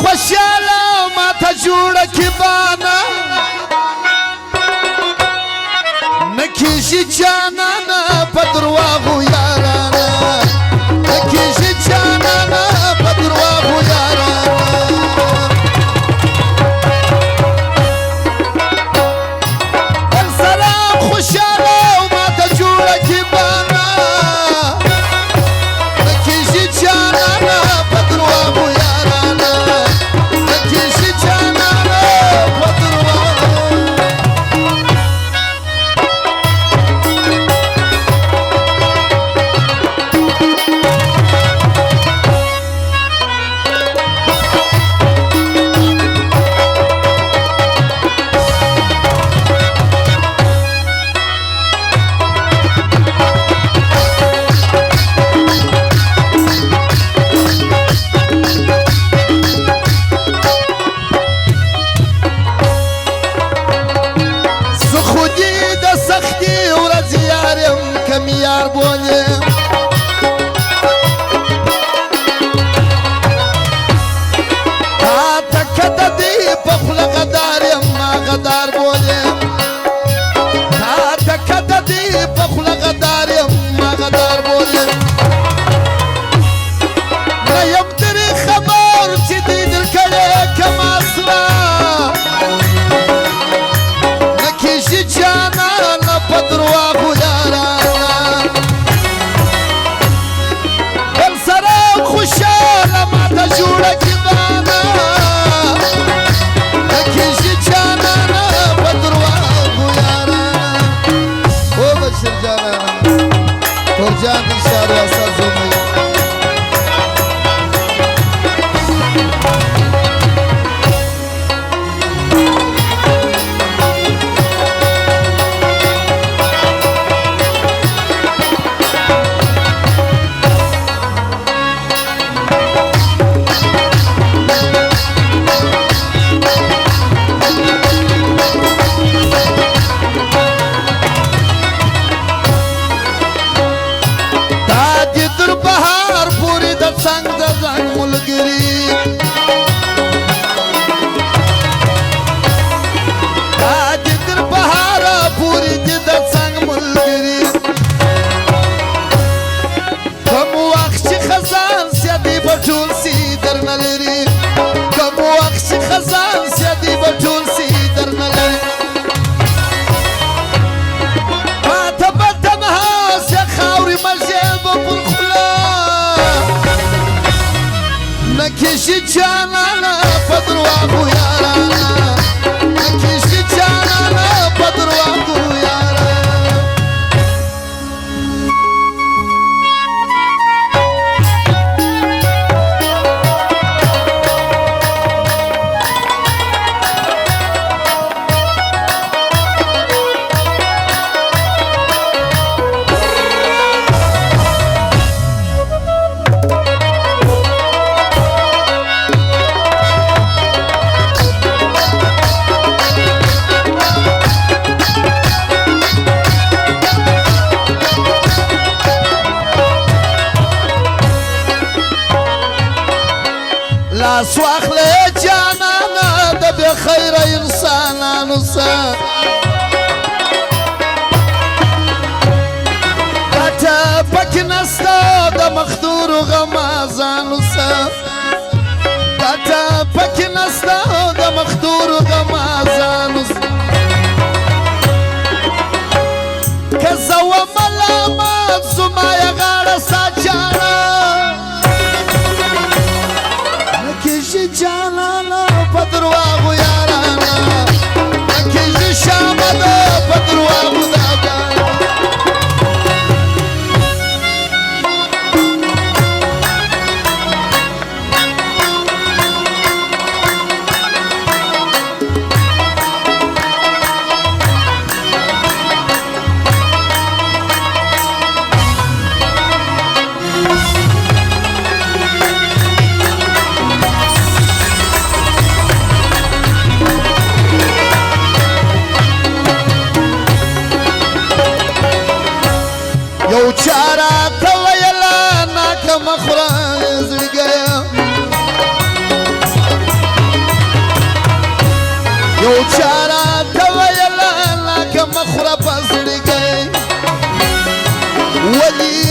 خوشاله ما ته جوړه کې بانا نکیږي جانانه په درواغو یارانه نکیږي جانانه په درواغو یارانه بل سلام خوشاله ما ته جوړه کې بانا نکیږي جانانه په درواغو یارانه نکیږي جانانه په درواغو یار بولے تکت دی پخل غدار ما غدار بولے تکت دی پخل غدار ما غدار بولے نیم تری خبر چی دی دل کڑے کما سرا نکیشی جانا نپدرواغو یارا خوشاله ما ته جوړه کې بانا نکیږي جانانه په درواغو یارانه او بشیر جانانه تور جان اشاره اساس زومي نکیشی جانانه په درواغو یارانه نکیشی جانانه په درواغو یارانه لاس واخلې جانانه د بې خیره انسانانو سه ګټه پکې نسته د مخدورو غمازانو سه ګټه پکې نسته د مخدورو غمازانو سه که زه وم ملامت زما یې غاړه ساجانه جانانا په درواغو یارانه نکیږي شامه ده په درواغو داګانه یو چارا ته ویله ناکه مخوره زړګیه ولي